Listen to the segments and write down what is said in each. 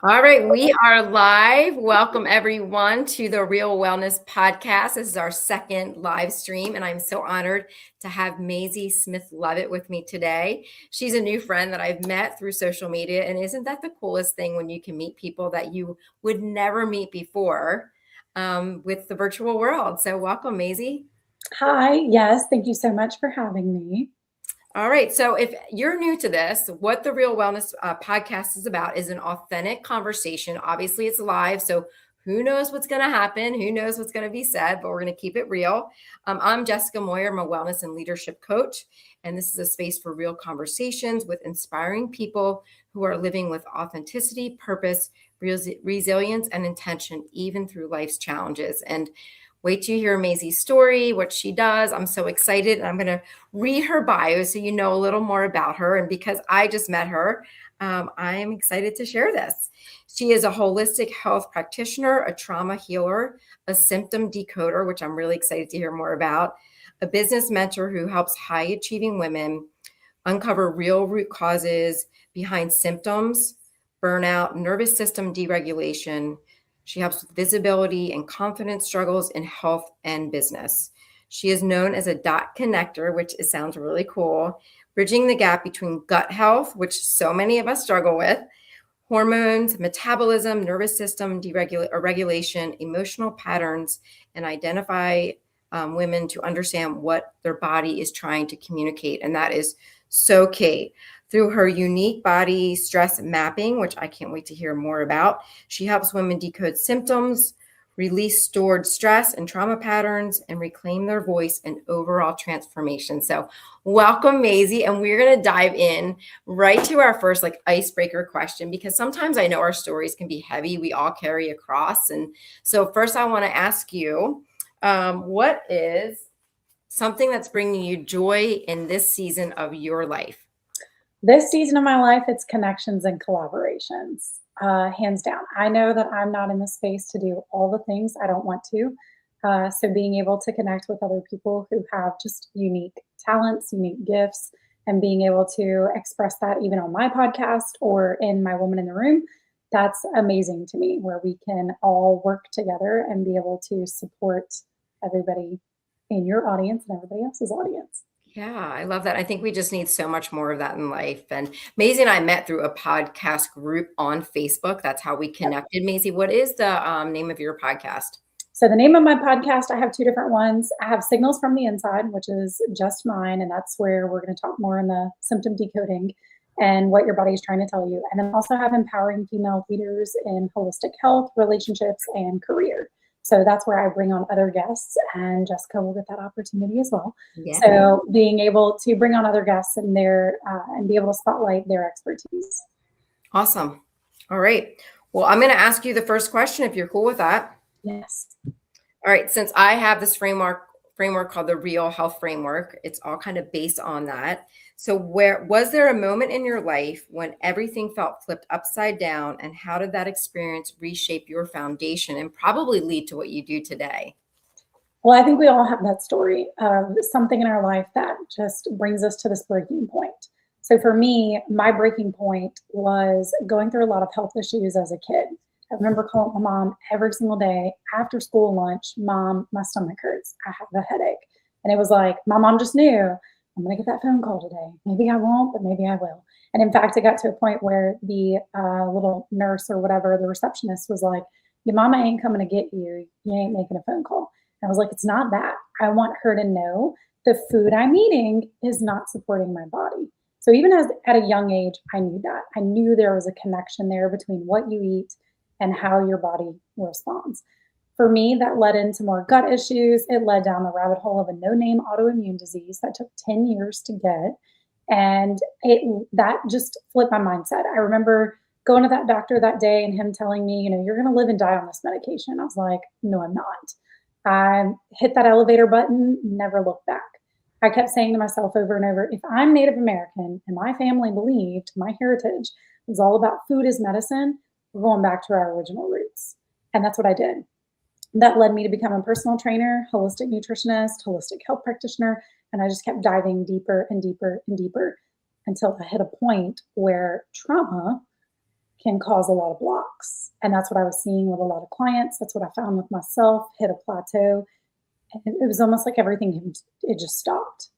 All right, we are live. Welcome everyone to the Real Wellness Podcast. This is our second live stream, and I'm so honored to have Maisie Smith-Levitt with me today. She's a new friend that I've met through social media, and isn't that the coolest thing when you can meet people that you would never meet before with the virtual world? So welcome, Maisie. Hi, yes, thank you so much for having me. All right. So if you're new to this, what the Real Wellness Podcast is about is an authentic conversation. Obviously, it's live. So who knows what's going to happen? Who knows what's going to be said? But we're going to keep it real. I'm Jessica Moyer. I'm a wellness and leadership coach. And this is a space for real conversations with inspiring people who are living with authenticity, purpose, resilience, and intention, even through life's challenges. And wait till you hear Maisie's story, what she does. I'm so excited. And I'm going to read her bio so you know a little more about her. And because I just met her, I am excited to share this. She is a holistic health practitioner, a trauma healer, a symptom decoder, which I'm really excited to hear more about, a business mentor who helps high achieving women uncover real root causes behind symptoms, burnout, nervous system deregulation. She helps with visibility and confidence struggles in health and business. She is known as a dot connector, which sounds really cool, bridging the gap between gut health, which so many of us struggle with, hormones, metabolism, nervous system regulation, emotional patterns, and identify women to understand what their body is trying to communicate. And that is so key. Through her unique body stress mapping, which I can't wait to hear more about, she helps women decode symptoms, release stored stress and trauma patterns, and reclaim their voice and overall transformation. So welcome, Maisie. And we're going to dive in right to our first icebreaker question, because sometimes I know our stories can be heavy. We all carry a cross. And so first I want to ask you, what is something that's bringing you joy in this season of your life? This season of my life, it's connections and collaborations, hands down. I know that I'm not in the space to do all the things I don't want to. So being able to connect with other people who have just unique talents, unique gifts, and being able to express that even on my podcast or in my Woman in the Room, that's amazing to me, where we can all work together and be able to support everybody in your audience and everybody else's audience. Yeah, I love that. I think we just need so much more of that in life. And Maisie and I met through a podcast group on Facebook. That's how we connected. Maisie, what is the name of your podcast? So the name of my podcast, I have two different ones. I have Signals from the Inside, which is just mine, and that's where we're going to talk more in the symptom decoding and what your body is trying to tell you. And then also have Empowering Female Leaders in Holistic Health, Relationships, and Career. So that's where I bring on other guests, and Jessica will get that opportunity as well. Yeah. So being able to bring on other guests and be able to spotlight their expertise. Awesome. All right. Well, I'm going to ask you the first question if you're cool with that. Yes. All right. Since I have this framework called the Real Health Framework, it's all kind of based on that. So where was there a moment in your life when everything felt flipped upside down, and how did that experience reshape your foundation and probably lead to what you do today? Well, I think we all have that story of something in our life that just brings us to this breaking point. So for me, my breaking point was going through a lot of health issues as a kid. I remember calling my mom every single day after school lunch, "Mom, my stomach hurts. I have a headache." And it was like, my mom just knew, I'm going to get that phone call today. Maybe I won't, but maybe I will. And in fact, it got to a point where the little nurse or whatever, the receptionist was like, "Your mama ain't coming to get you. You ain't making a phone call." And I was like, it's not that. I want her to know the food I'm eating is not supporting my body. So even at a young age, I knew that. I knew there was a connection there between what you eat and how your body responds. For me, that led into more gut issues. It led down the rabbit hole of a no-name autoimmune disease that took 10 years to get. And that just flipped my mindset. I remember going to that doctor that day and him telling me, you're going to live and die on this medication. I was like, no, I'm not. I hit that elevator button, never looked back. I kept saying to myself over and over, if I'm Native American and my family believed my heritage was all about food as medicine, we're going back to our original roots. And that's what I did. That led me to become a personal trainer, holistic nutritionist, holistic health practitioner. And I just kept diving deeper and deeper and deeper until I hit a point where trauma can cause a lot of blocks. And that's what I was seeing with a lot of clients. That's what I found with myself, hit a plateau. And it was almost like everything, it just stopped.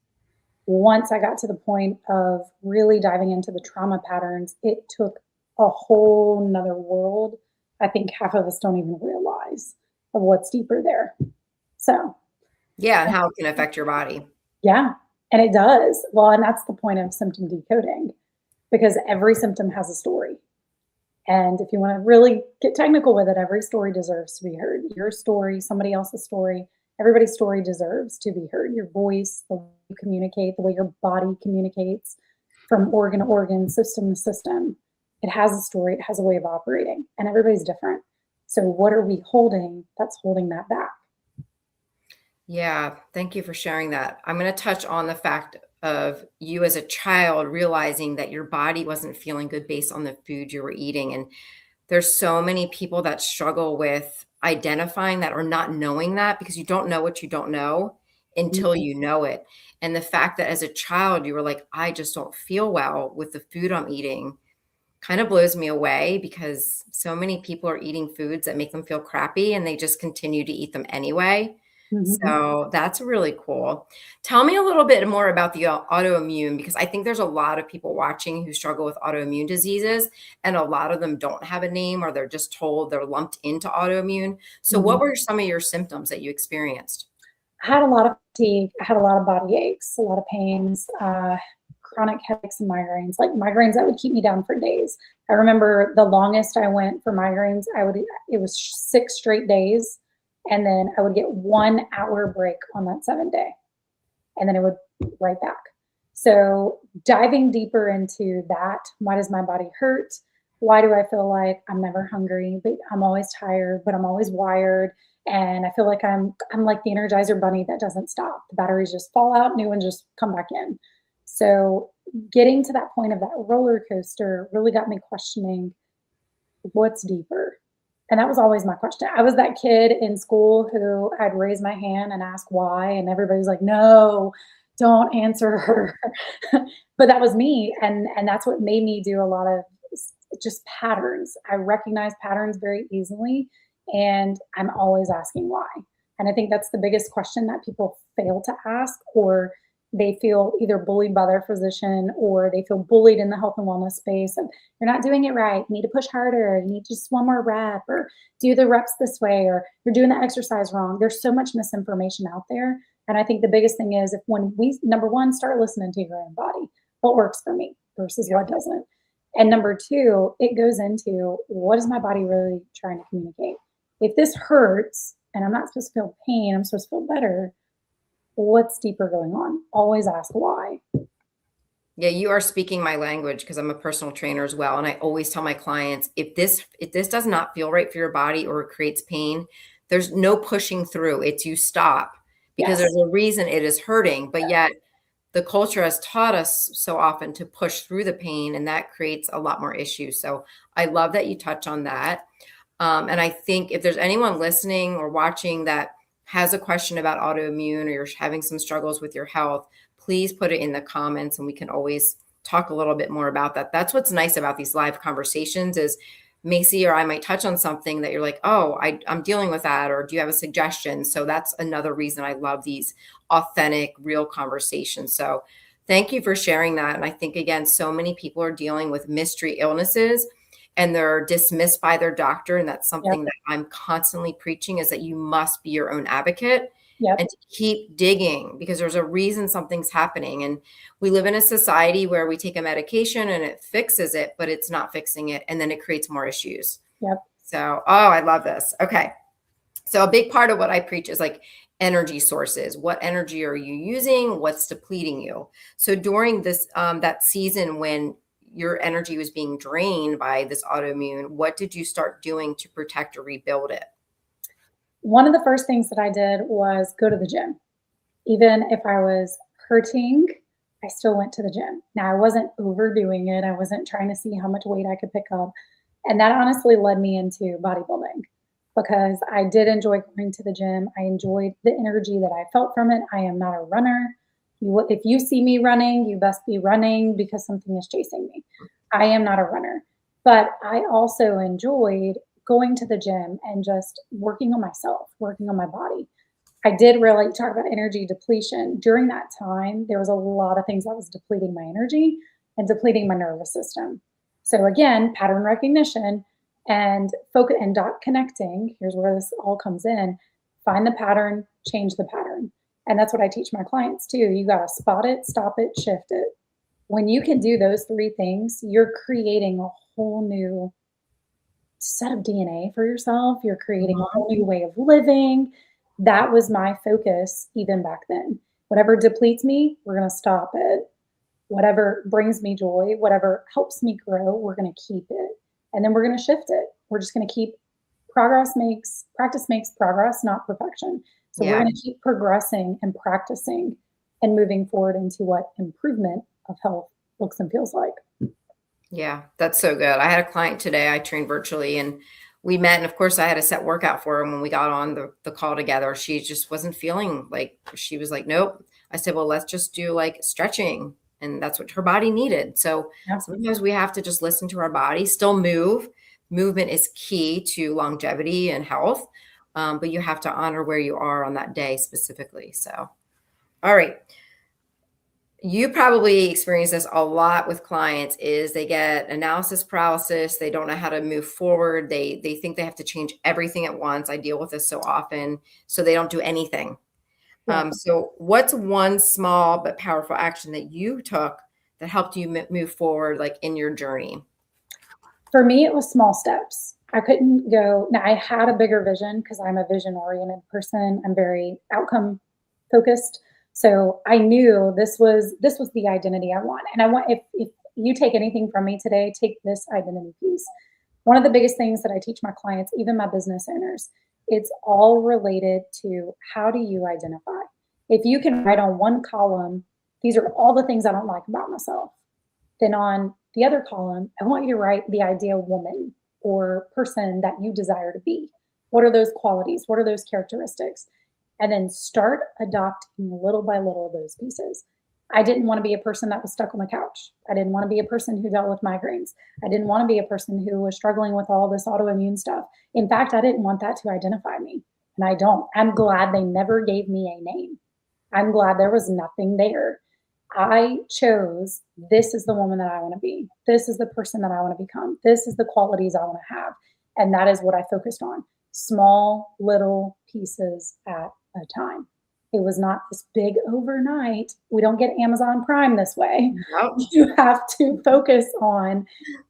Once I got to the point of really diving into the trauma patterns, it took a whole nother world. I think half of us don't even realize of what's deeper there. So, Yeah, and how it can affect your body. yeah, and it does. Well, and that's the point of symptom decoding, because every symptom has a story. And if you want to really get technical with it, every story deserves to be heard. Your story, somebody else's story, everybody's story deserves to be heard. Your voice, the way you communicate, the way your body communicates from organ to organ, system to system. It has a story, it has a way of operating, and everybody's different. So, what are we holding that's holding that back? Yeah, thank you for sharing that. I'm going to touch on the fact of you as a child realizing that your body wasn't feeling good based on the food you were eating. And there's so many people that struggle with identifying that or not knowing that, because you don't know what you don't know until Mhm. you know it. And the fact that as a child, you were like, I just don't feel well with the food I'm eating kind of blows me away, because so many people are eating foods that make them feel crappy and they just continue to eat them anyway. Mhm. So that's really cool. Tell me a little bit more about the autoimmune, because I think there's a lot of people watching who struggle with autoimmune diseases, and a lot of them don't have a name, or they're just told they're lumped into autoimmune. So what Mhm. were some of your symptoms that you experienced? I had a lot of fatigue. I had a lot of body aches, a lot of pains, chronic headaches and migraines, like migraines that would keep me down for days. I remember the longest I went for migraines, it was 6 straight days. And then I would get 1 hour break on that 7 day. And then it would right back. So diving deeper into that, why does my body hurt? Why do I feel like I'm never hungry, but I'm always tired, but I'm always wired? And I feel like I'm like the Energizer bunny that doesn't stop. The batteries just fall out, new ones just come back in. So getting to that point of that roller coaster really got me questioning what's deeper. And that was always my question. I was that kid in school who I'd raise my hand and ask why, and everybody was like, "No, don't answer her." But that was me, and that's what made me do a lot of just patterns. I recognize patterns very easily, and I'm always asking why. And I think that's the biggest question that people fail to ask, or they feel either bullied by their physician, or they feel bullied in the health and wellness space. And you're not doing it right. You need to push harder. You need just one more rep, or do the reps this way, or you're doing the exercise wrong. There's so much misinformation out there. And I think the biggest thing is, if when we, number one, start listening to your own body, what works for me versus what doesn't. And number two, it goes into, what is my body really trying to communicate? If this hurts and I'm not supposed to feel pain, I'm supposed to feel better, what's deeper going on? Always ask why. Yeah, you are speaking my language, because I'm a personal trainer as well. And I always tell my clients, if this does not feel right for your body or it creates pain, there's no pushing through. It's you stop, because Yes. there's a reason it is hurting. But yet the culture has taught us so often to push through the pain, and that creates a lot more issues. So I love that you touch on that. And I think if there's anyone listening or watching that has a question about autoimmune, or you're having some struggles with your health, please put it in the comments, and we can always talk a little bit more about that. That's what's nice about these live conversations is Macy or I might touch on something that you're like, oh, I'm dealing with that, or do you have a suggestion? So that's another reason I love these authentic, real conversations. So thank you for sharing that. And I think, again, so many people are dealing with mystery illnesses and they're dismissed by their doctor. And that's Yep. something that I'm constantly preaching, is that you must be your own advocate Yep. and to keep digging, because there's a reason something's happening. And we live in a society where we take a medication and it fixes it, but it's not fixing it. And then it creates more issues. Yep. So, oh, I love this. Okay. So a big part of what I preach is like energy sources. What energy are you using? What's depleting you? So during this, that season when your energy was being drained by this autoimmune, what did you start doing to protect or rebuild it? One of the first things that I did was go to the gym. Even if I was hurting, I still went to the gym. Now, I wasn't overdoing it. I wasn't trying to see how much weight I could pick up. And that honestly led me into bodybuilding, because I did enjoy going to the gym. I enjoyed the energy that I felt from it. I am not a runner. If you see me running, you best be running because something is chasing me. I am not a runner. But I also enjoyed going to the gym and just working on myself, working on my body. I did really talk about energy depletion. During that time, there was a lot of things that was depleting my energy and depleting my nervous system. So again, pattern recognition and focus and dot connecting. Here's where this all comes in. Find the pattern, change the pattern. And that's what I teach my clients too. You got to spot it, stop it, shift it. When you can do those three things, you're creating a whole new set of DNA for yourself. You're creating a Mhm. whole new way of living. That was my focus even back then. Whatever depletes me, we're going to stop it. Whatever brings me joy, whatever helps me grow, we're going to keep it. And then we're going to shift it. We're just going to keep practice makes progress, not perfection. So we're Yeah. going to keep progressing and practicing and moving forward into what improvement of health looks and feels like. Yeah, that's so good. I had a client today, I trained virtually and we met. And of course, I had a set workout for her. And when we got on the call together, she just wasn't feeling like she was like, nope. I said, well, let's just do like stretching. And that's what her body needed. So Yeah. sometimes we have to just listen to our body, still move. Movement is key to longevity and health. But you have to honor where you are on that day specifically. So, all right. You probably experience this a lot with clients is they get analysis paralysis. They don't know how to move forward. They think they have to change everything at once. I deal with this so often, so they don't do anything. Yeah. So what's one small but powerful action that you took that helped you move forward, like in your journey? For me, it was small steps. I couldn't go. Now, I had a bigger vision because I'm a vision oriented person. I'm very outcome focused. So I knew this was the identity I want. And I want if you take anything from me today, take this identity piece. One of the biggest things that I teach my clients, even my business owners, it's all related to how do you identify? If you can write on one column, these are all the things I don't like about myself. Then on the other column, I want you to write the ideal woman or person that you desire to be. What are those qualities? What are those characteristics? And then start adopting little by little those pieces. I didn't want to be a person that was stuck on the couch. I didn't want to be a person who dealt with migraines. I didn't want to be a person who was struggling with all this autoimmune stuff. In fact, I didn't want that to identify me. And I don't. I'm glad they never gave me a name. I'm glad there was nothing there. I chose this is the woman that I want to be. This is the person that I want to become. This is the qualities I want to have. And that is what I focused on. Small little pieces at a time. It was not this big overnight. We don't get Amazon Prime this way. Yep. You have to focus on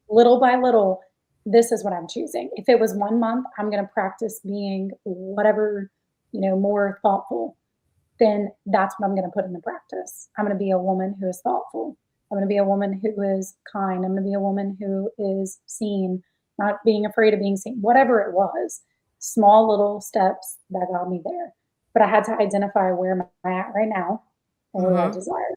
little by little. This is what I'm choosing. If it was 1 month, I'm going to practice being whatever, more thoughtful, then that's what I'm going to put into practice. I'm going to be a woman who is thoughtful. I'm going to be a woman who is kind. I'm going to be a woman who is seen, not being afraid of being seen, whatever it was. Small little steps that got me there. But I had to identify where am I at right now and what do I Hmm. desire.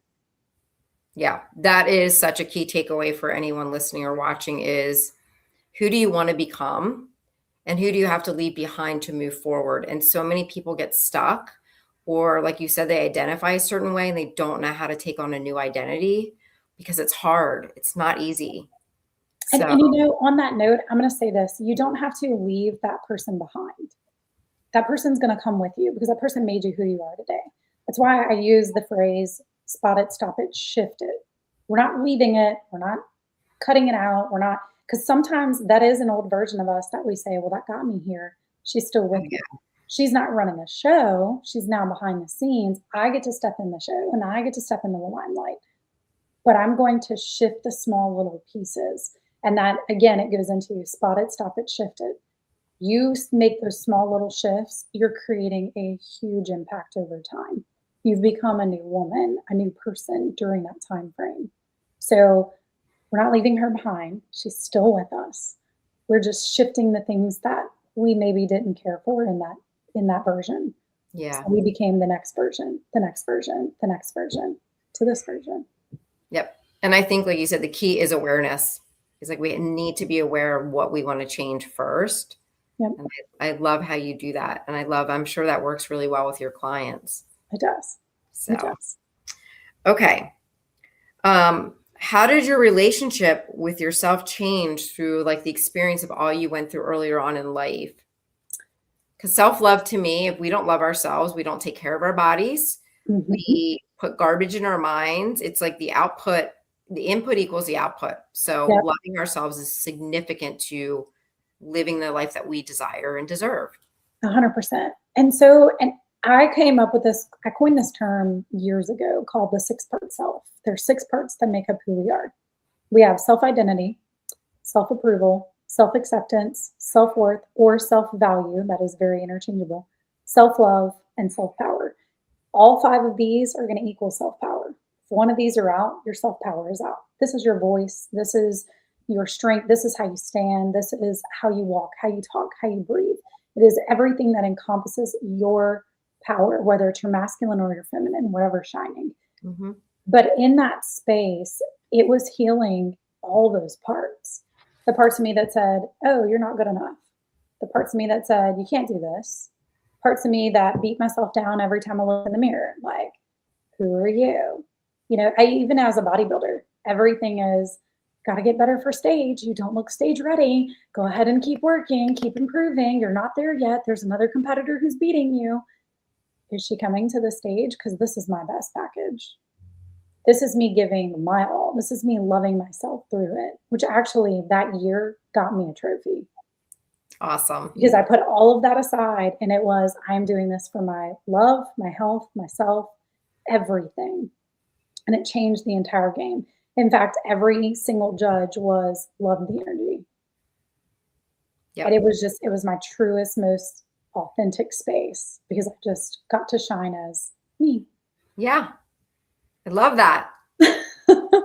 Yeah, that is such a key takeaway for anyone listening or watching is who do you want to become? And who do you have to leave behind to move forward? And so many people get stuck, or like you said, they identify a certain way and they don't know how to take on a new identity because it's hard. It's not easy. And, So, and on that note, I'm going to say this: you don't have to leave that person behind. That person's going to come with you because that person made you who you are today. That's why I use the phrase spot it, stop it, shift it. We're not leaving it. We're not cutting it out. We're not, because sometimes that is an old version of us that we say, well, that got me here. She's still with me. She's not running the show. She's now behind the scenes. I get to step in the show and I get to step into the limelight. But I'm going to shift the small little pieces. And that, again, it goes into spot it, stop it, shift it. You make those small little shifts, you're creating a huge impact over time. You've become a new woman, a new person during that time frame. So we're not leaving her behind. She's still with us. We're just shifting the things that we maybe didn't care for in that version. So yeah. we became the next version, the next version, the next version to this version. Yep. And I think, like you said, the key is awareness. It's like we need to be aware of what we want to change first. Yep, And I love how you do that. And I'm sure that works really well with your clients. it does. It So, does. okay. How did your relationship with yourself change through like the experience of all you went through earlier on in life? Because self-love to me, if we don't love ourselves, we don't take care of our bodies. Mhm. We put garbage in our minds. It's like the input equals the output. So Yep, loving ourselves is significant to living the life that we desire and deserve. 100%. And I came up with this, I coined this term years ago called the 6-part self. There's 6 parts that make up who we are. We have self-identity, self-approval, self-acceptance, self-worth, or self-value, that is very interchangeable, self-love, and self-power. All 5 of these are going to equal self-power. If one of these are out, your self-power is out. This is your voice. This is your strength. This is how you stand. This is how you walk, how you talk, how you breathe. It is everything that encompasses your power, whether it's your masculine or your feminine, whatever's shining. Mm-hmm. But in that space, it was healing all those parts. The parts of me that said, oh, you're not good enough. The parts of me that said, you can't do this. Parts of me that beat myself down every time I look in the mirror. Like, who are you? Even as a bodybuilder, everything is got to get better for stage. You don't look stage ready. Go ahead and keep working, keep improving. You're not there yet. There's another competitor who's beating you. Is she coming to the stage? Because this is my best package. This is me giving my all. This is me loving myself through it, which actually that year got me a trophy Awesome. because I put all of that aside and it was, I'm doing this for my love, my health, myself, everything. And it changed the entire game. In fact, every single judge was loved the energy. Yep. And it was my truest, most authentic space because I just got to shine as me. Yeah. I love that.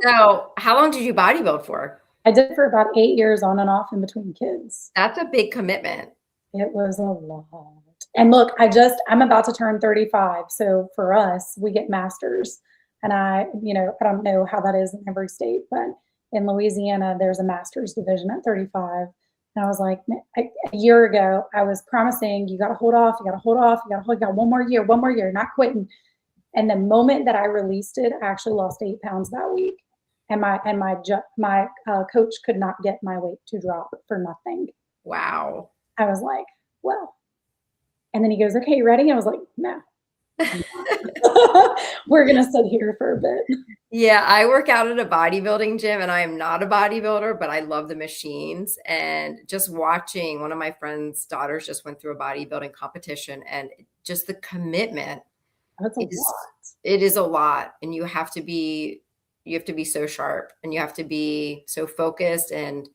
So how long did you bodybuild for? I did it for about 8 years on and off in between kids. That's a big commitment. It was a lot. And look, I'm about to turn 35. So for us, we get masters. And I don't know how that is in every state, but in Louisiana, there's a master's division at 35. And I was like, a year ago, I was promising, you got to hold off, you got to hold off, you got one more year, not quitting. And the moment that I released it, I actually lost 8 pounds that week. And my coach could not get my weight to drop for nothing. Wow. I was like, well. And then he goes, okay, you ready? I was like, no. We're going to sit here for a bit. Yeah, I work out at a bodybuilding gym and I am not a bodybuilder, but I love the machines. And just watching one of my friend's daughters just went through a bodybuilding competition and just the commitment That's a lot. it is a lot. And you have to be so sharp and you have to be so focused. And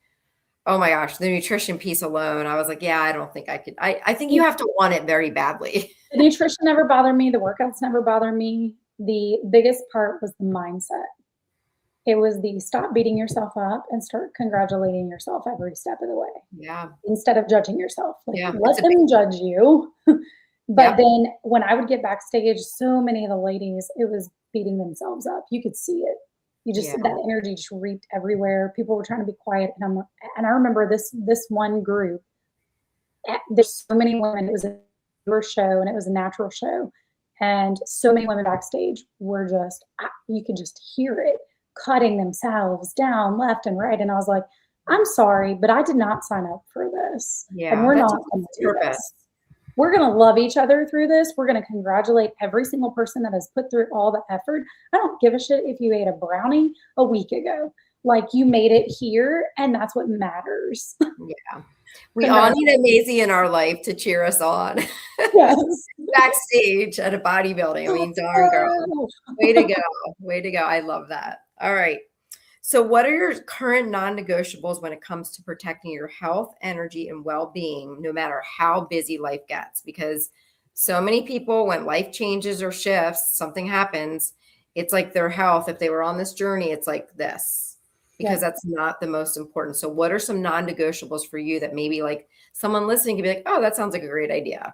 oh my gosh, the nutrition piece alone, I was like, yeah, I don't think I could. I think you have to want it very badly. The nutrition never bothered me. The workouts never bothered me. The biggest part was the mindset. It was the stop beating yourself up and start congratulating yourself every step of the way. Yeah. Instead of judging yourself. Like, Yeah. let them judge you. But Yep. then when I would get backstage, so many of the ladies, it was beating themselves up. You could see it. That energy just reeked everywhere. People were trying to be quiet. And I remember this one group, there's so many women, it was a show and it was a natural show. And so many women backstage were you could just hear it cutting themselves down left and right. And I was like, I'm sorry, but I did not sign up for this. Yeah. And we're not going to do this. We're going to love each other through this. We're going to congratulate every single person that has put through all the effort. I don't give a shit if you ate a brownie a week ago. Like, you made it here, and that's what matters. Yeah. We all need a Maisie in our life to cheer us on. Yes. Backstage at a bodybuilding. I mean, darn girl. Way to go. Way to go. I love that. All right. So what are your current non-negotiables when it comes to protecting your health, energy, and well-being, no matter how busy life gets? Because so many people, when life changes or shifts, something happens, it's like their health. If they were on this journey, it's like this, because that's not the most important. So what are some non-negotiables for you that maybe like someone listening could be like, oh, that sounds like a great idea?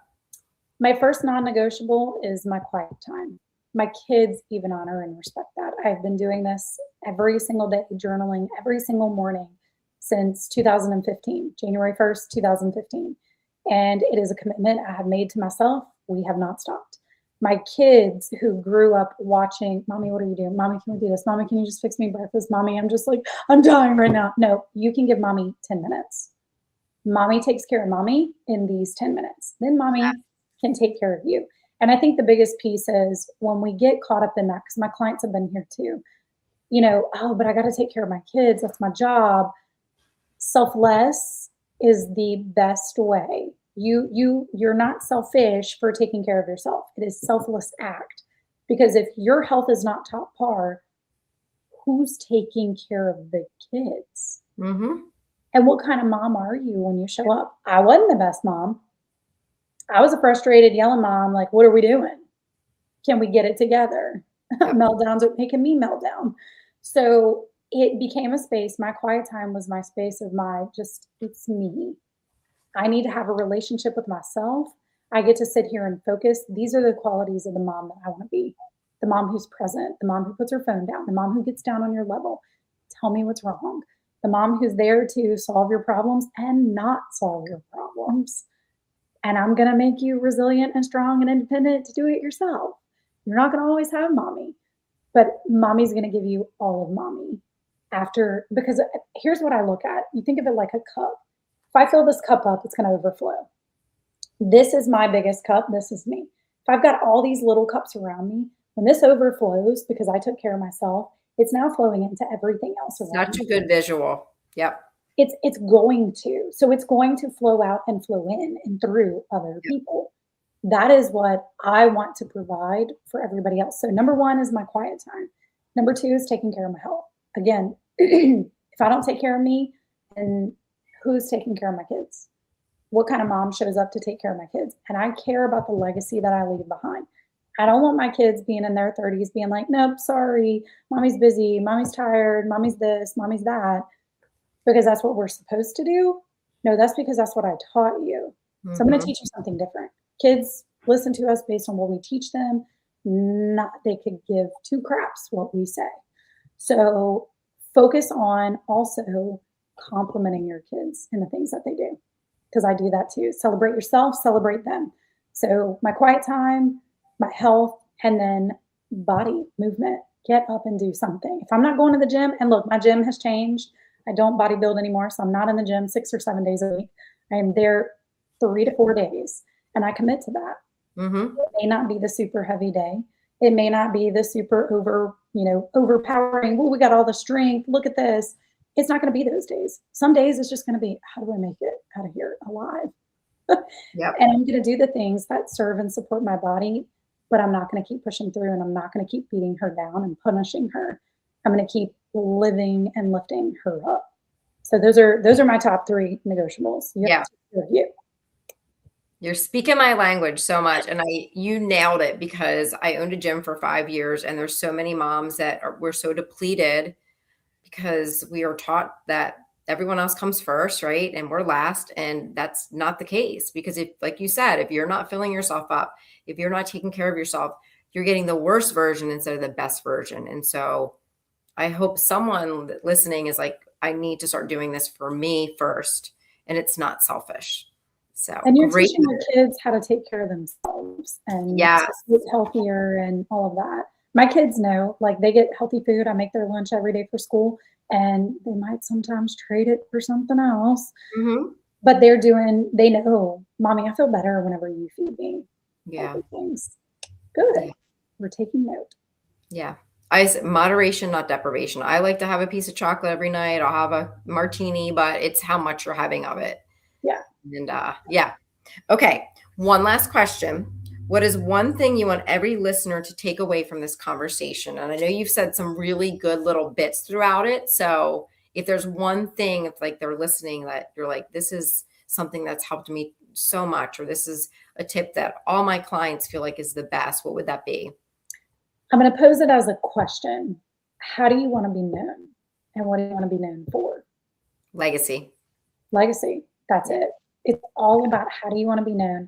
My first non-negotiable is my quiet time. My kids even honor and respect that. I've been doing this every single day, journaling every single morning since 2015, January 1st, 2015. And it is a commitment I have made to myself. We have not stopped. My kids who grew up watching, Mommy, what are you doing? Mommy, can we do this? Mommy, can you just fix me breakfast? Mommy, I'm just like, I'm dying right now. No, you can give Mommy 10 minutes. Mommy takes care of Mommy in these 10 minutes. Then Mommy can take care of you. And I think the biggest piece is when we get caught up in that, because my clients have been here too, oh, but I got to take care of my kids. That's my job. Selfless is the best way. You're not selfish for taking care of yourself. It is selfless act. Because if your health is not top par, who's taking care of the kids? Mm-hmm. And what kind of mom are you when you show up? I wasn't the best mom. I was a frustrated, yelling mom, like, what are we doing? Can we get it together? Yep. Meltdowns are making me melt down. So it became a space. My quiet time was my space of it's me. I need to have a relationship with myself. I get to sit here and focus. These are the qualities of the mom that I want to be. The mom who's present, the mom who puts her phone down, the mom who gets down on your level. Tell me what's wrong. The mom who's there to solve your problems and not solve your problems. And I'm going to make you resilient and strong and independent to do it yourself. You're not going to always have Mommy, but Mommy's going to give you all of Mommy because here's what I look at. You think of it like a cup. If I fill this cup up, it's going to overflow. This is my biggest cup. This is me. If I've got all these little cups around me, when this overflows because I took care of myself, it's now flowing into everything else around Such a good visual. Yep. It's going to. So it's going to flow out and flow in and through other people. That is what I want to provide for everybody else. So number one is my quiet time. Number two is taking care of my health. Again, if I don't take care of me, then who's taking care of my kids? What kind of mom shows up to take care of my kids? And I care about the legacy that I leave behind. I don't want my kids being in their 30s being like, nope, sorry, Mommy's busy, Mommy's tired, Mommy's this, Mommy's that, because that's what we're supposed to do. No, that's because that's what I taught you. Mm-hmm. So I'm going to teach you something different. Kids listen to us based on what we teach them. Not they could give two craps what we say. So focus on also complimenting your kids in the things that they do, because I do that too. Celebrate yourself, celebrate them. So my quiet time, my health, and then body movement. Get up and do something. If I'm not going to the gym, and look, my gym has changed. I don't bodybuild anymore, so I'm not in the gym 6 or 7 days a week. I am there 3 to 4 days, and I commit to that. Mm-hmm. It may not be the super heavy day. It may not be the super overpowering. Oh, we got all the strength. Look at this. It's not going to be those days. Some days it's just going to be, how do I make it out of here alive? Yep. And I'm going to do the things that serve and support my body, but I'm not going to keep pushing through, and I'm not going to keep beating her down and punishing her. I'm going to keep living and lifting her up. So those are my top 3 negotiables. You're speaking my language so much, and you nailed it, because I owned a gym for 5 years, and there's so many moms that we're so depleted because we are taught that everyone else comes first, right? And we're last. And that's not the case, because if, like you said, if you're not filling yourself up, if you're not taking care of yourself, you're getting the worst version instead of the best version. And so I hope someone listening is like, I need to start doing this for me first. And it's not selfish. So, and you're teaching your kids how to take care of themselves and get healthier and all of that. My kids know, like, they get healthy food. I make their lunch every day for school, and they might sometimes trade it for something else. Mm-hmm. But they know, Mommy, I feel better whenever you feed me. Yeah. Things. Good. Yeah. We're taking note. Yeah. Moderation, not deprivation. I like to have a piece of chocolate every night. I'll have a martini, but it's how much you're having of it. Yeah. And yeah. Okay. One last question. What is one thing you want every listener to take away from this conversation? And I know you've said some really good little bits throughout it. So if there's one thing, if like they're listening, that you're like, this is something that's helped me so much, or this is a tip that all my clients feel like is the best, what would that be? I'm going to pose it as a question. How do you want to be known? And what do you want to be known for? Legacy. Legacy. That's it. It's all about how do you want to be known.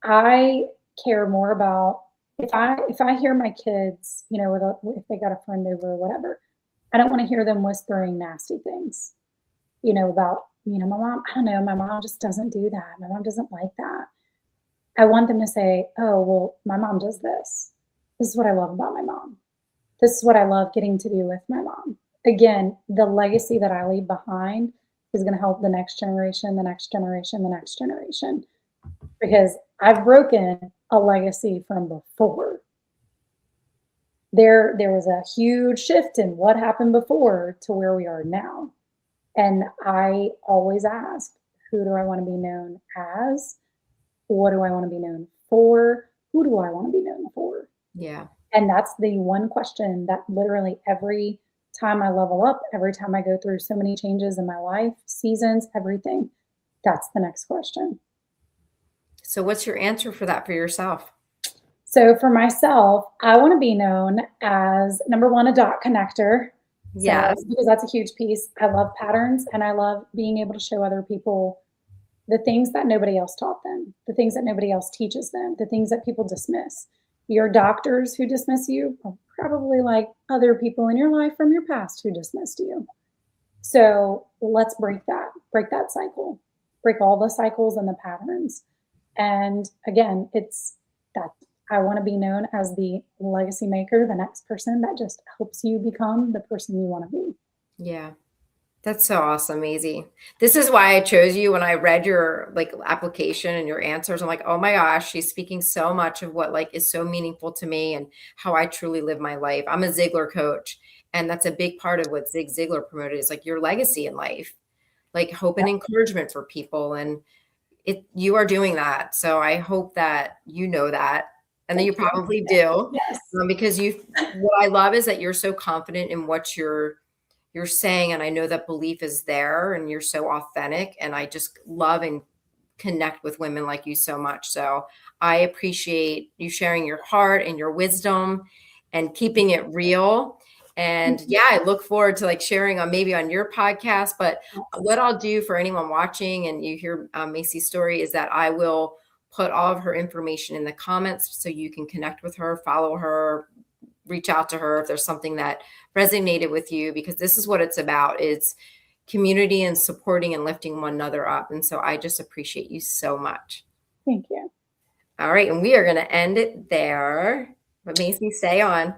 I care more about if I hear my kids, if they got a friend over or whatever, I don't want to hear them whispering nasty things, about, my mom, I don't know, my mom just doesn't do that. My mom doesn't like that. I want them to say, oh, well, my mom does this. This is what I love about my mom. This is what I love getting to do with my mom. Again, the legacy that I leave behind is going to help the next generation, the next generation, the next generation, because I've broken a legacy from before. There was a huge shift in what happened before to where we are now. And I always ask, who do I want to be known as? What do I want to be known for? Who do I want to be known for? Yeah. And that's the one question that literally every time I level up, every time I go through so many changes in my life, seasons, everything, that's the next question. So what's your answer for that for yourself? So for myself, I want to be known as number one, a dot connector. So Yes. because that's a huge piece. I love patterns and I love being able to show other people the things that nobody else taught them, the things that nobody else teaches them, the things that people dismiss. Your doctors who dismiss you are probably like other people in your life from your past who dismissed you. So let's break that cycle, break all the cycles and the patterns. And again, it's that I want to be known as the legacy maker, the next person that just helps you become the person you want to be. Yeah. That's so awesome, Maisie. This is why I chose you when I read your like application and your answers. I'm like, oh my gosh, she's speaking so much of what like is so meaningful to me and how I truly live my life. I'm a Ziglar coach, and that's a big part of what Zig Ziglar promoted is like your legacy in life, like hope and encouragement for people. And you are doing that. So I hope that you know that. And then Thank you you. probably do, Yes. because what I love is that you're so confident in what you're saying, and I know that belief is there and you're so authentic, and I just love and connect with women like you so much. So I appreciate you sharing your heart and your wisdom and keeping it real. And yeah, I look forward to like sharing on maybe on your podcast. But what I'll do for anyone watching and you hear Macy's story is that I will put all of her information in the comments so you can connect with her, follow her, reach out to her if there's something that resonated with you, because this is what it's about. It's community and supporting and lifting one another up. And so I just appreciate you so much. Thank you. All right. And we are going to end it there. But Macy, stay on.